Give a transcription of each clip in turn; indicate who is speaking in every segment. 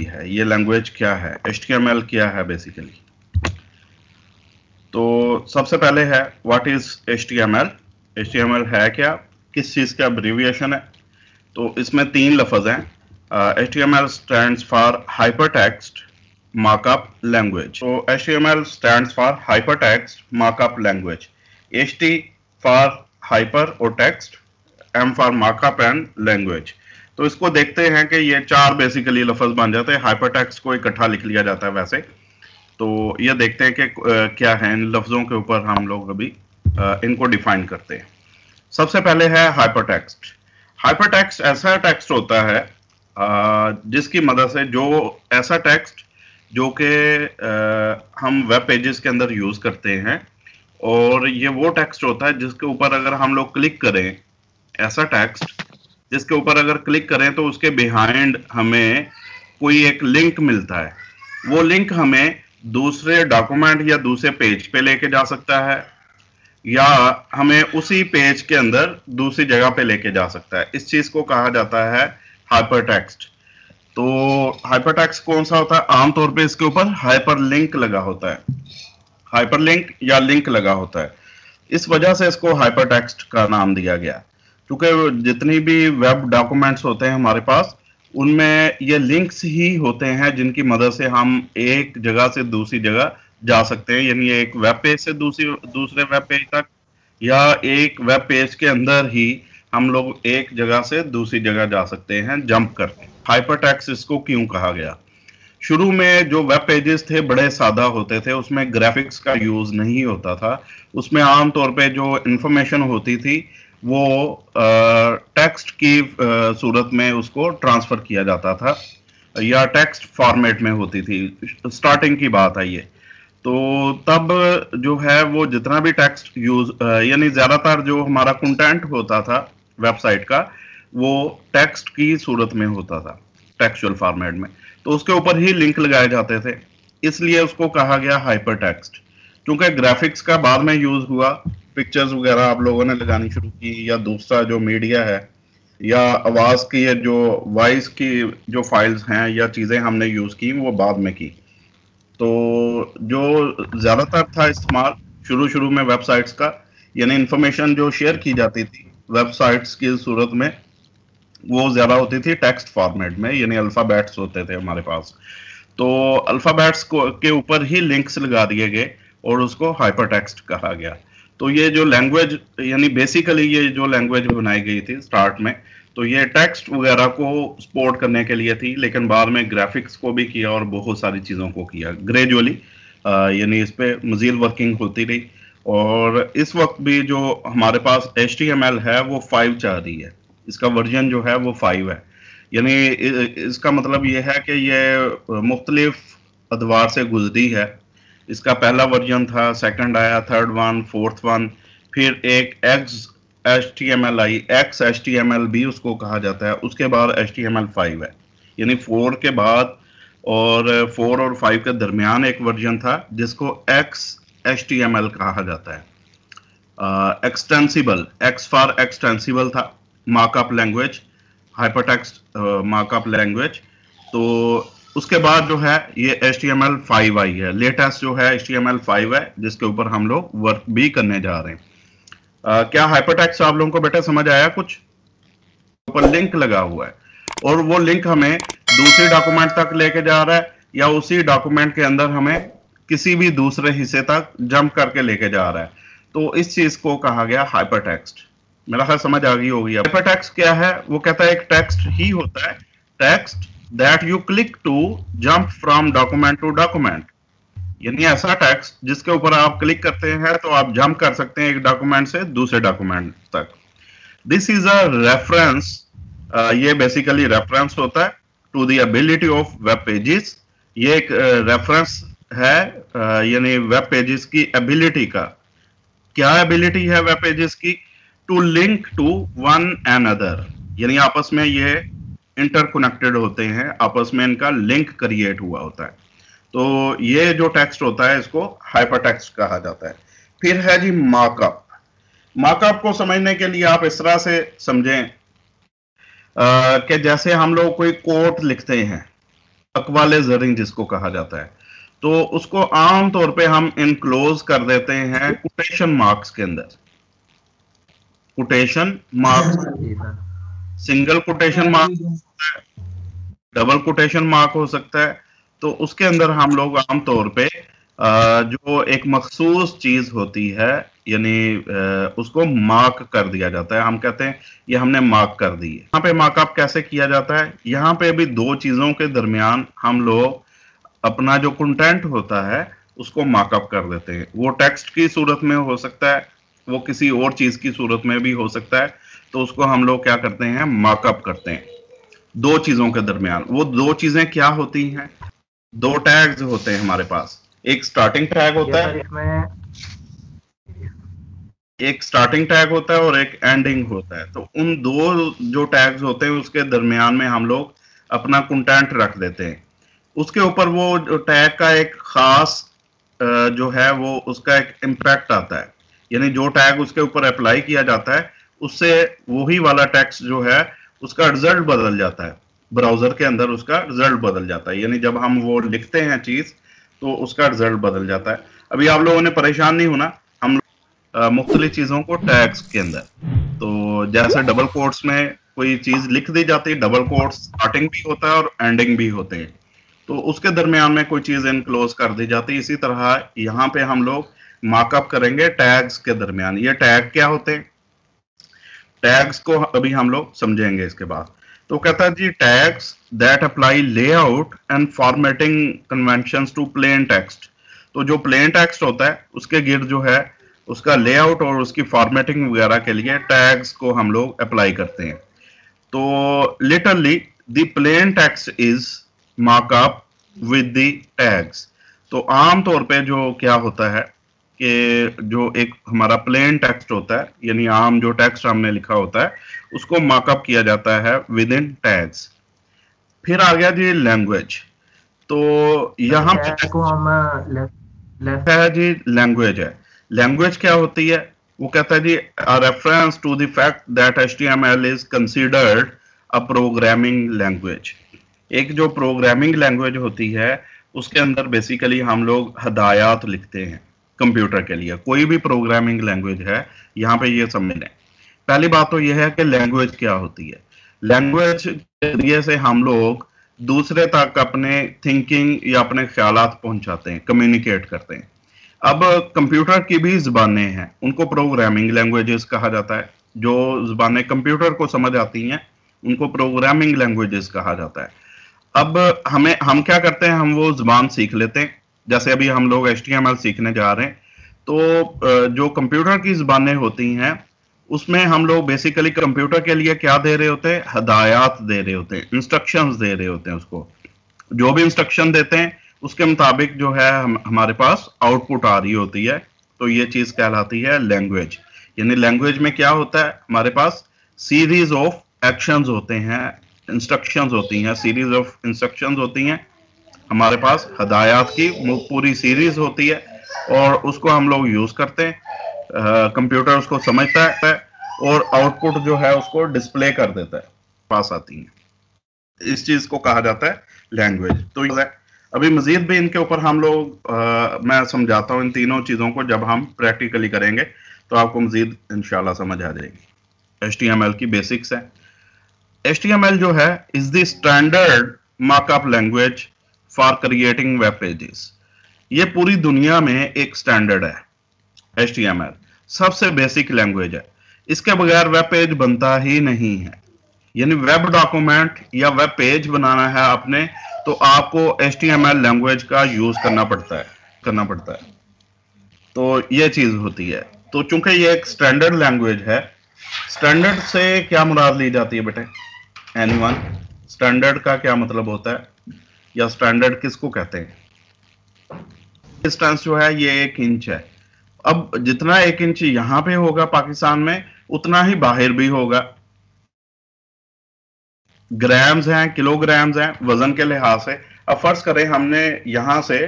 Speaker 1: है, ये लैंग्वेज क्या है, HTML क्या है बेसिकली। तो सबसे पहले है व्हाट इज HTML। HTML है क्या, किस चीज का अब्रिविएशन है। तो इसमें तीन लफ्ज हैं। HTML stands for hypertext markup language. तो HTML stands for hypertext markup language. HT for hyper और text, M for markup and language. तो इसको देखते हैं कि ये चार बेसिकली लफ्ज बन जाते हैं। हाइपरटेक्स्ट को इकट्ठा लिख लिया जाता है वैसे। तो ये देखते हैं कि क्या है, इन लफ्जों के ऊपर हम लोग अभी इनको डिफाइन करते हैं। सबसे पहले है हाइपरटेक्स्ट। हाइपरटेक्स्ट ऐसा टेक्स्ट होता है जिसकी मदद से, जो ऐसा टेक्स्ट जो कि हम वेब पेजेस के अंदर यूज करते हैं, और ये वो टेक्स्ट होता है जिसके ऊपर अगर हम लोग क्लिक करें, ऐसा टेक्स्ट जिसके ऊपर अगर क्लिक करें तो उसके बिहाइंड हमें कोई एक लिंक मिलता है। वो लिंक हमें दूसरे डॉक्यूमेंट या दूसरे पेज पे लेके जा सकता है, या हमें उसी पेज के अंदर दूसरी जगह पे लेके जा सकता है। इस चीज को कहा जाता है हाइपरटेक्स्ट। तो हाइपरटेक्स्ट कौन सा होता है, आमतौर पे इसके ऊपर हाइपरलिंक लगा होता है, हाइपरलिंक या लिंक लगा होता है। इस वजह से इसको हाइपरटेक्स्ट का नाम दिया गया, क्योंकि जितनी भी वेब डॉक्यूमेंट्स होते हैं हमारे पास, उनमें ये लिंक्स ही होते हैं जिनकी मदद से हम एक जगह से दूसरी जगह जा सकते हैं। यानी एक वेब पेज से दूसरे वेब पेज तक, या एक वेब पेज के अंदर ही हम लोग एक जगह से दूसरी जगह जा सकते हैं जंप करके। हाइपरटेक्स्ट इसको क्यों कहा गया? शुरू में जो वेब पेजेस थे बड़े सादा होते थे, उसमें ग्राफिक्स का यूज नहीं होता था। उसमें आमतौर पे जो इंफॉर्मेशन होती थी वो टेक्स्ट की सूरत में उसको ट्रांसफर किया जाता था, या टेक्स्ट फॉर्मेट में होती थी। स्टार्टिंग की बात है ये। तो तब जो है वो जितना भी टेक्स्ट यूज, यानी ज्यादातर जो हमारा कंटेंट होता था वेबसाइट का, वो टेक्स्ट की सूरत में होता था, टेक्सचुअल फॉर्मेट में। तो उसके ऊपर ही लिंक लगाए जाते थे, इसलिए उसको कहा गया हाइपर टेक्स्ट। क्योंकि ग्राफिक्स का बाद में यूज हुआ, पिक्चर्स वगैरह आप लोगों ने लगानी शुरू की, या दूसरा जो मीडिया है, या आवाज की जो वॉइस की जो फाइल्स हैं या चीजें हमने यूज की, वो बाद में की। तो जो ज्यादातर था इस्तेमाल शुरू शुरू में वेबसाइट्स का, यानी इंफॉर्मेशन जो शेयर की जाती थी वेबसाइट्स की सूरत में, वो ज्यादा होती थी टेक्स्ट फॉर्मेट में, यानी अल्फाबेट्स होते थे हमारे पास। तो अल्फाबेट्स को के ऊपर ही लिंक्स लगा दिए गए और उसको हाइपरटेक्स्ट कहा गया। तो ये जो लैंग्वेज, यानी बेसिकली ये जो लैंग्वेज बनाई गई थी स्टार्ट में, तो ये टेक्स्ट वगैरह को सपोर्ट करने के लिए थी, लेकिन बाद में ग्राफिक्स को भी किया और बहुत सारी चीज़ों को किया ग्रेजुअली। यानी इस पे मजीद वर्किंग होती रही, और इस वक्त भी जो हमारे पास HTML है वो 5 चल रही है। इसका वर्जन जो है वो 5 है। यानी इसका मतलब ये है कि ये मुख्तलिफ अदवार से गुजरी है। इसका पहला वर्जन था, सेकंड आया, थर्ड वन, फोर्थ वन, फिर एक XHTML आई, XHTML भी उसको कहा जाता है। उसके बाद HTML 5 है, यानी 4 के बाद, और 4 और 5 के दरमियान एक वर्जन था जिसको XHTML कहा जाता है। एक्सटेंसिबल, X फॉर एक्सटेंसिबल था, markup language, hypertext markup language. तो उसके बाद जो है ये HTML 5 आई है, लेटेस्ट जो है HTML 5 है, जिसके ऊपर हम लोग वर्क भी करने जा रहे हैं। क्या हाइपरटेक्स्ट आप लोगों को बेटा समझ आया? कुछ ऊपर लिंक लगा हुआ है, और वो लिंक हमें दूसरे डॉक्यूमेंट तक लेके जा रहा है, या उसी डॉक्यूमेंट के अंदर हमें किसी भी दूसरे हिस्से तक जंप करके लेके जा रहा है। तो इस चीज को कहा गया हाइपरटेक्स्ट। मेरा ख्याल समझ आ गई होगी। हाइपरटेक्स्ट क्या है? वो कहता है एक टेक्स्ट ही होता है, text that you click to jump from document to document. यानी ऐसा टेक्स्ट जिसके ऊपर आप क्लिक करते हैं तो आप जंप कर सकते हैं एक डॉक्यूमेंट से दूसरे डॉक्यूमेंट तक। दिस इज अ रेफरेंस, ये बेसिकली रेफरेंस होता है to the ability of web pages. ये एक रेफरेंस है, यानी वेब पेजेस की एबिलिटी का। क्या एबिलिटी है वेब पेजेस की? To link to one another, यानी आपस में ये इंटरकनेक्टेड होते हैं, आपस में इनका लिंक क्रिएट हुआ होता है। तो ये जो टेक्स्ट होता है इसको हाइपरटेक्स्ट कहा जाता है। फिर है जी मार्कअप। मार्कअप को समझने के लिए आप इस तरह से समझें कि जैसे हम लोग कोई कोट लिखते हैं, अक्वालाइजरिंग जिसको कहा जाता है, तो उसको आम तौर पे हम इनक्लोज कर देते हैं कोटेशन मार्क्स के अंदर। Quotation marks, single quotation mark, double quotation mark हो सकता है। तो उसके अंदर हम लोग आमतौर पे जो एक मखसूस चीज होती है, यानी उसको मार्क कर दिया जाता है। हम कहते हैं ये हमने मार्क कर दी है। यहाँ पे मार्कअप कैसे किया जाता है? यहाँ पे भी दो चीजों के दरमियान हम लोग अपना जो कंटेंट होता है उसको मार्कअप कर देते हैं। वो टेक्स्ट की सूरत में हो सकता है, वो किसी और चीज की सूरत में भी हो सकता है। तो उसको हम लोग क्या करते हैं? मार्कअप करते हैं दो चीजों के दरमियान। वो दो चीजें क्या होती हैं? दो टैग्स होते हैं हमारे पास। एक स्टार्टिंग टैग होता है, एक स्टार्टिंग टैग होता है और एक एंडिंग होता है। तो उन दो जो टैग्स होते हैं उसके दरमियान में हम लोग अपना कंटेंट रख देते हैं। उसके ऊपर वो जो टैग का एक खास जो है वो उसका एक इम्पैक्ट आता है, यानी जो टैग उसके ऊपर अप्लाई किया जाता है उससे वही वाला टेक्स्ट जो है उसका रिजल्ट बदल जाता है। ब्राउजर के अंदर उसका रिजल्ट बदल जाता है, यानी जब हम वो लिखते हैं चीज तो उसका रिजल्ट बदल जाता है। अभी आप लोगों ने परेशान नहीं होना, हम मुख्तलिफ चीजों को टैग्स के अंदर, तो जैसे डबल कोट्स में कोई चीज लिख दी जाती है, डबल कोट्स स्टार्टिंग भी होता है और एंडिंग भी होते हैं, तो उसके दरमियान में कोई चीज इनक्लोज कर दी जाती है। इसी तरह यहाँ पे हम लोग मार्कअप करेंगे टैग्स के दरमियान। ये टैग क्या होते हैं? टैग्स को अभी हम लोग समझेंगे इसके बाद। तो कहता है जी, tags that apply layout and formatting conventions to plain text. तो जो प्लेन टेक्स्ट होता है उसके गिर्द जो है उसका लेआउट और उसकी फॉर्मेटिंग वगैरह के लिए टैग्स को हम लोग अप्लाई करते हैं। तो literally the plain text is markup with the tags. तो आम तौर पे जो क्या होता है कि जो एक हमारा प्लेन टेक्स्ट होता है, यानी आम जो टेक्स्ट हमने लिखा होता है उसको मार्कअप किया जाता है विद इन टैग्स। फिर आ गया जी लैंग्वेज। तो यहाँ पे है जी लैंग्वेज है। लैंग्वेज क्या होती है? वो कहता है जी, a reference to the fact that HTML is considered a programming language. एक जो प्रोग्रामिंग लैंग्वेज होती है उसके अंदर बेसिकली हम लोग हदायत लिखते हैं कंप्यूटर के लिए। कोई भी प्रोग्रामिंग लैंग्वेज है, यहाँ पे ये समझ लें। पहली बात तो यह है कि लैंग्वेज क्या होती है। लैंग्वेज के जरिए से हम लोग दूसरे तक अपने थिंकिंग या अपने ख्यालात पहुंचाते हैं, कम्युनिकेट करते हैं। अब कंप्यूटर की भी ज़बानें हैं, उनको प्रोग्रामिंग लैंग्वेजेस कहा जाता है। जो ज़बानें कंप्यूटर को समझ आती हैं उनको प्रोग्रामिंग लैंग्वेजेस कहा जाता है। अब हम क्या करते हैं? हम वो ज़बान सीख लेते हैं। जैसे अभी हम लोग HTML सीखने जा रहे हैं, तो जो कंप्यूटर की ज़बानें होती हैं उसमें हम लोग बेसिकली कंप्यूटर के लिए क्या दे रहे होते हैं? हदायत दे रहे होते हैं, इंस्ट्रक्शंस दे रहे होते हैं उसको। जो भी इंस्ट्रक्शन देते हैं उसके मुताबिक जो है हमारे पास आउटपुट आ रही होती है। तो ये चीज कहलाती है लैंग्वेज। यानी लैंग्वेज में क्या होता है? हमारे पास सीरीज ऑफ एक्शंस होते हैं, इंस्ट्रक्शंस होती हैं, सीरीज ऑफ इंस्ट्रक्शंस होती हैं। हमारे पास हदायत की पूरी सीरीज होती है और उसको हम लोग यूज करते हैं। कंप्यूटर उसको समझता है और आउटपुट जो है उसको डिस्प्ले कर देता है, पास आती है। इस चीज को कहा जाता है लैंग्वेज। तो अभी मजीद भी इनके ऊपर हम लोग मैं समझाता हूँ इन तीनों चीजों को। जब हम प्रैक्टिकली करेंगे तो आपको मजीद इंशाल्लाह समझ आ जाएगी। HTML की बेसिक्स है। HTML जो है is the standard markup language for creating web pages. ये पूरी दुनिया में एक स्टैंडर्ड है। HTML सबसे बेसिक लैंग्वेज है, इसके बगैर वेब पेज बनता ही नहीं है। यानी वेब डॉक्यूमेंट या वेब पेज बनाना है आपने, तो आपको HTML लैंग्वेज का यूज करना पड़ता है। तो ये चीज होती है। तो चूंकि ये एक स्टैंडर्ड लैंग्वेज है, स्टैंडर्ड से क्या मुराद ली जाती है बेटे? एनीवन? स्टैंडर्ड का क्या मतलब होता है, या स्टैंडर्ड किसको कहते हैं? डिस्टेंस जो है ये 1 इंच है। अब जितना 1 इंच यहां पे होगा पाकिस्तान में, उतना ही बाहर भी होगा। ग्राम्स हैं, किलोग्राम्स हैं वजन के लिहाज से। अब फर्ज करें हमने यहां से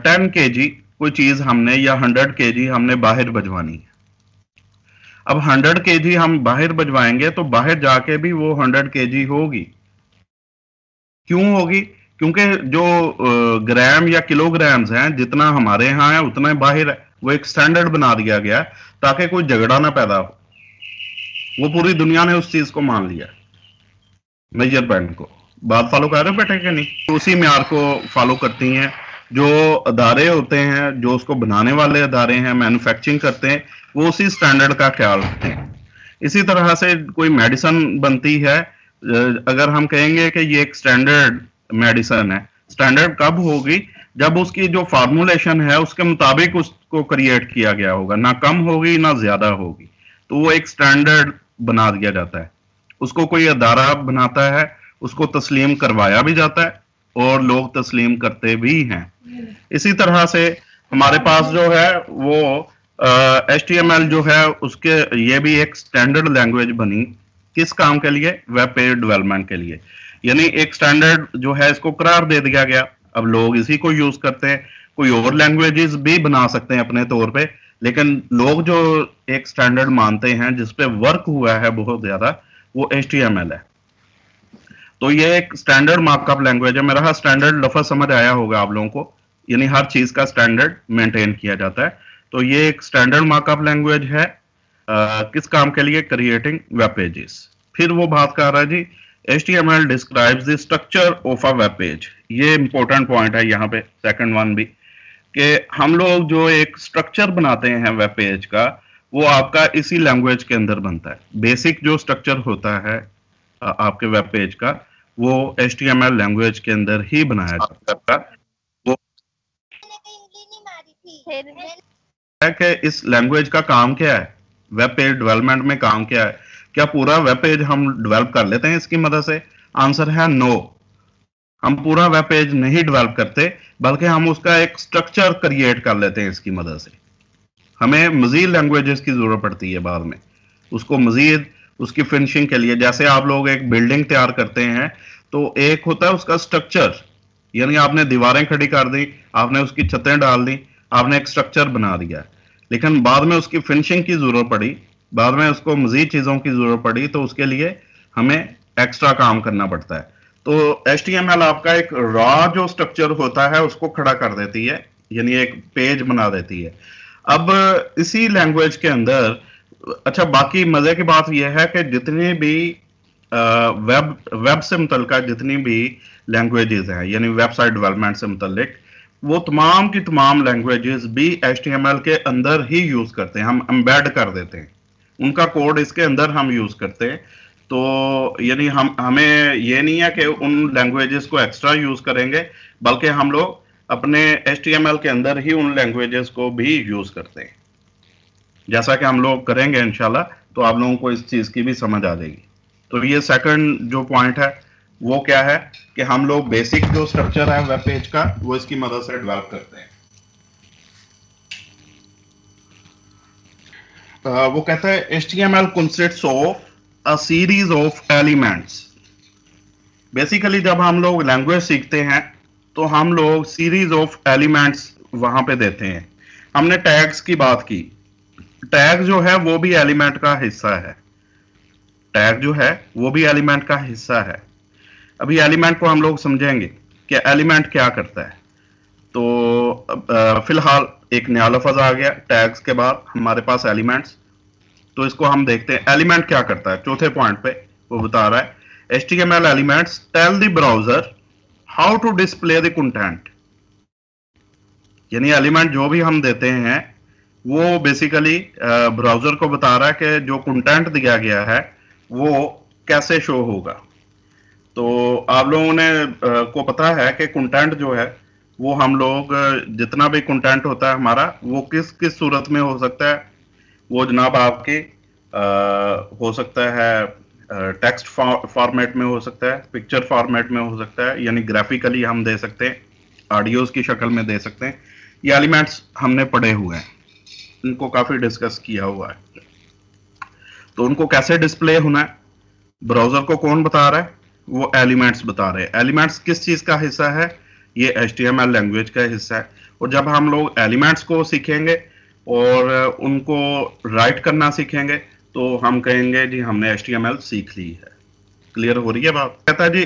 Speaker 1: 10 kg कोई चीज हमने, या 100 kg हमने बाहर भिजवानी है। अब 100 kg हम बाहर भिजवाएंगे तो बाहर जाके भी वो 100 kg होगी। क्यों होगी? क्योंकि जो ग्राम या किलोग्राम्स हैं जितना हमारे यहाँ है उतना बाहर है, वो एक स्टैंडर्ड बना दिया गया ताकि कोई झगड़ा ना पैदा हो। वो पूरी दुनिया ने उस चीज को मान लिया, मेजरमेंट को। बात फॉलो कर रहे हो बेटे कि नहीं? उसी म्यार को फॉलो करती हैं जो अदारे होते हैं, जो उसको बनाने वाले अदारे हैं, मैन्युफैक्चरिंग करते हैं, वो उसी स्टैंडर्ड का ख्याल रखते हैं। इसी तरह से कोई मेडिसिन बनती है, अगर हम कहेंगे कि ये एक स्टैंडर्ड मेडिसिन है, स्टैंडर्ड कब होगी? जब उसकी जो फार्मूलेशन है उसके मुताबिक उसको क्रिएट किया गया होगा, ना कम होगी ना ज्यादा होगी, तो वो एक स्टैंडर्ड बना दिया जाता है। उसको कोई अदारा बनाता है, उसको तस्लीम करवाया भी जाता है और लोग तस्लीम करते भी हैं। इसी तरह से हमारे पास जो है वो HTML जो है उसके ये भी एक स्टैंडर्ड लैंग्वेज बनी, किस काम के लिए? वेब पेज डेवलपमेंट के लिए। यानी एक स्टैंडर्ड जो है इसको करार दे दिया गया, अब लोग इसी को यूज करते हैं। कोई और लैंग्वेजेस भी बना सकते हैं अपने तौर पे, लेकिन लोग जो एक स्टैंडर्ड मानते हैं जिस पे वर्क हुआ है बहुत ज्यादा, वो HTML है। तो ये एक स्टैंडर्ड मार्कअप लैंग्वेज है। मेरा स्टैंडर्ड लफ्ज समझ आया होगा आप लोगों को, यानी हर चीज का स्टैंडर्ड मेंटेन किया जाता है। तो ये एक स्टैंडर्ड मार्कअप लैंग्वेज है, किस काम के लिए? Creating web pages. फिर वो बात कर रहा है जी, HTML describes the structure of a web page. ये इंपॉर्टेंट पॉइंट है यहाँ पे, सेकंड वन भी, कि हम लोग जो एक स्ट्रक्चर बनाते हैं वेब पेज का, वो आपका इसी लैंग्वेज के अंदर बनता है। बेसिक जो स्ट्रक्चर होता है आपके वेब पेज का, वो HTML लैंग्वेज के अंदर ही बनाया जाता है। वो है कि इस लैंग्वेज का काम क्या है, वेब पेज डेवलपमेंट में काम क्या है? क्या पूरा वेब पेज हम डेवलप कर लेते हैं इसकी मदद से? आंसर है नो। हम पूरा वेब पेज नहीं डेवलप करते, बल्कि हम उसका एक स्ट्रक्चर क्रिएट कर लेते हैं इसकी मदद से। हमें मजीद लैंग्वेजेस की जरूरत पड़ती है बाद में, उसको मजीद उसकी फिनिशिंग के लिए। जैसे आप लोग एक बिल्डिंग तैयार करते हैं, तो एक होता है उसका स्ट्रक्चर, यानी आपने दीवारें खड़ी कर दी, आपने उसकी छतें डाल दी, आपने एक स्ट्रक्चर बना दिया, लेकिन बाद में उसकी फिनिशिंग की जरूरत पड़ी, बाद में उसको मजीद चीजों की जरूरत पड़ी, तो उसके लिए हमें एक्स्ट्रा काम करना पड़ता है। तो HTML आपका एक रॉ जो स्ट्रक्चर होता है उसको खड़ा कर देती है, यानी एक पेज बना देती है। अब इसी लैंग्वेज के अंदर, अच्छा बाकी मजे की बात यह है कि जितनी भी वेब से मुतल्लिका जितनी भी लैंग्वेजेस हैं, यानी वेबसाइट डेवलपमेंट से मुतल्लिक, वो तमाम की तमाम लैंग्वेजेस भी HTML के अंदर ही यूज करते हैं। हम एम्बेड कर देते हैं उनका कोड, इसके अंदर हम यूज करते हैं। तो यानी हमें ये नहीं है कि उन लैंग्वेजेस को एक्स्ट्रा यूज करेंगे, बल्कि हम लोग अपने HTML के अंदर ही उन लैंग्वेजेस को भी यूज करते हैं। जैसा कि हम लोग करेंगे इंशाल्लाह, तो आप लोगों को इस चीज की भी समझ आ जाएगी। तो ये सेकंड जो पॉइंट है वो क्या है कि हम लोग बेसिक जो स्ट्रक्चर है वेब पेज का, वो इसकी मदद से डेवलप करते हैं। वो कहता है HTML consists of a series of elements। Basically जब हम लोग लैंग्वेज सीखते हैं तो हम लोग सीरीज ऑफ एलिमेंट्स वहां पे देते हैं। हमने टैग्स की बात की, टैग जो है वो भी एलिमेंट का हिस्सा है, टैग जो है वो भी एलिमेंट का हिस्सा है। अभी एलिमेंट को हम लोग समझेंगे कि एलिमेंट क्या करता है। तो फिलहाल एक नया लफ्ज आ गया टैग्स के बाद हमारे पास एलिमेंट्स, तो इसको हम देखते हैं एलिमेंट क्या करता है। चौथे पॉइंट पे वो बता रहा है HTML elements tell the browser how to display the content. यानी एलिमेंट जो भी हम देते हैं वो बेसिकली ब्राउजर को बता रहा है कि जो कंटेंट दिया गया है वो कैसे शो होगा। तो आप लोगों ने को पता है कि कंटेंट जो है वो हम लोग जितना भी कंटेंट होता है हमारा, वो किस किस सूरत में हो सकता है? वो जनाब आपके हो सकता है टेक्स्ट फॉर्मेट में हो सकता है, पिक्चर फॉर्मेट में हो सकता है, यानी ग्राफिकली हम दे सकते हैं, ऑडियोज की शक्ल में दे सकते हैं। ये एलिमेंट्स हमने पढ़े हुए हैं, इनको काफी डिस्कस किया हुआ है। तो उनको कैसे डिस्प्ले होना है, ब्राउजर को कौन बता रहा है? वो एलिमेंट्स बता रहे हैं। एलिमेंट्स किस चीज का हिस्सा है? ये HTML लैंग्वेज का हिस्सा है। और जब हम लोग एलिमेंट्स को सीखेंगे और उनको राइट करना सीखेंगे तो हम कहेंगे जी हमने HTML सीख ली है। क्लियर हो रही है बात? कहता है जी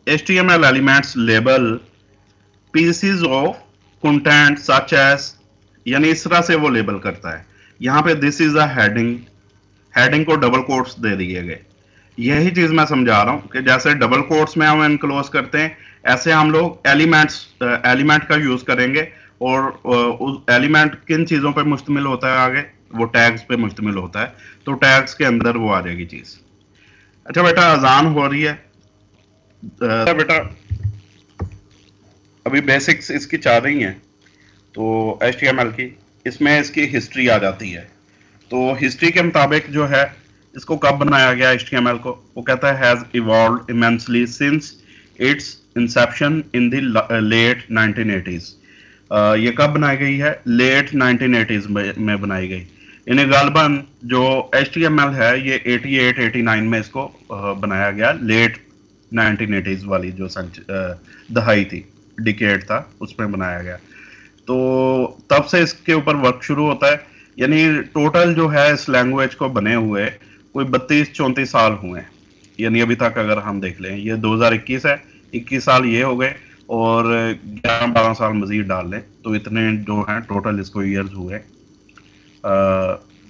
Speaker 1: HTML elements label pieces of content such as, यानी इस तरह से वो लेबल करता है। यहाँ पे this is a heading, heading को डबल कोट्स दे दिए गए। यही चीज मैं समझा रहा हूँ कि जैसे डबल कोट्स में हम एनक्लोज करते हैं, ऐसे हम लोग एलिमेंट का यूज करेंगे, और उस एलिमेंट किन चीजों पे मुश्तमिल होता है, आगे वो टैग्स पे मुश्तमिल होता है, तो टैग्स के अंदर वो आ जाएगी चीज। अच्छा बेटा, अजान हो रही है। बेटा अभी बेसिक्स इसकी चल रही हैं, तो HTML की, इसमें इसकी हिस्ट्री आ जाती है। तो हिस्ट्री के मुताबिक जो है, इसको कब बनाया गया HTML को, वो कहता है has evolved immensely since its inception in the late 1980s। ये कब बनाई गई है? लेट 1980s में बनाई गई। इन्हें गालबन जो HTML है ये 88-89 में इसको बनाया गया, लेट 1980s वाली जो दहाई थी, डिकेड था, उसमें बनाया गया। तो तब से इसके ऊपर वर्क शुरू होता है। यानी टोटल जो है इस लैंग्वेज को बने हुए कोई 32-34 साल हुए हैं। यानी अभी तक अगर हम देख लें, ये 2021 है, 21 साल ये हो गए, और 11-12 साल मजीद डाल लें तो इतने जो हैं टोटल इसको ईयर्स हुए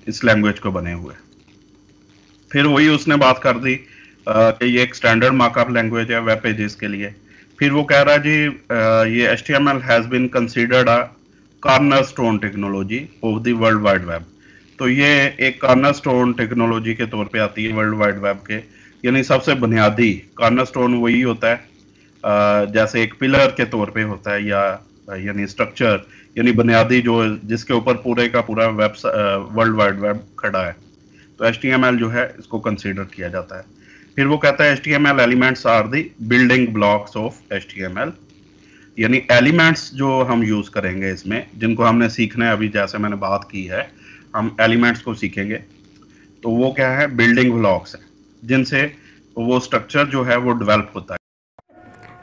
Speaker 1: इस लैंग्वेज को बने हुए। फिर वही उसने बात कर दी कि ये एक स्टैंडर्ड मार्कअप लैंग्वेज है वेब पेजेस के लिए। फिर वो कह रहा है जी ये HTML has been considered a cornerstone technology of the world wide web. तो ये एक कॉर्नरस्टोन टेक्नोलॉजी के तौर पे आती है वर्ल्ड वाइड वेब के। यानी सबसे बुनियादी, कॉर्नरस्टोन वही होता है जैसे एक पिलर के तौर पे होता है, या यानी स्ट्रक्चर, यानी बुनियादी जो जिसके ऊपर पूरे का पूरा वेब वर्ल्ड वाइड वेब खड़ा है। तो HTML जो है इसको कंसीडर किया जाता है। फिर वो कहता है HTML elements are the building blocks of HTML। यानी एलिमेंट्स जो हम यूज करेंगे इसमें, जिनको हमने सीखना है, अभी जैसे मैंने बात की है, हम एलिमेंट्स को सीखेंगे, तो वो क्या है? बिल्डिंग ब्लॉक्स है, जिनसे वो स्ट्रक्चर जो है वो डेवलप होता है।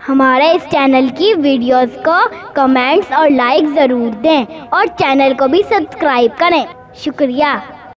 Speaker 2: हमारे इस चैनल की वीडियोस को कमेंट्स और लाइक ज़रूर दें, और चैनल को भी सब्सक्राइब करें। शुक्रिया।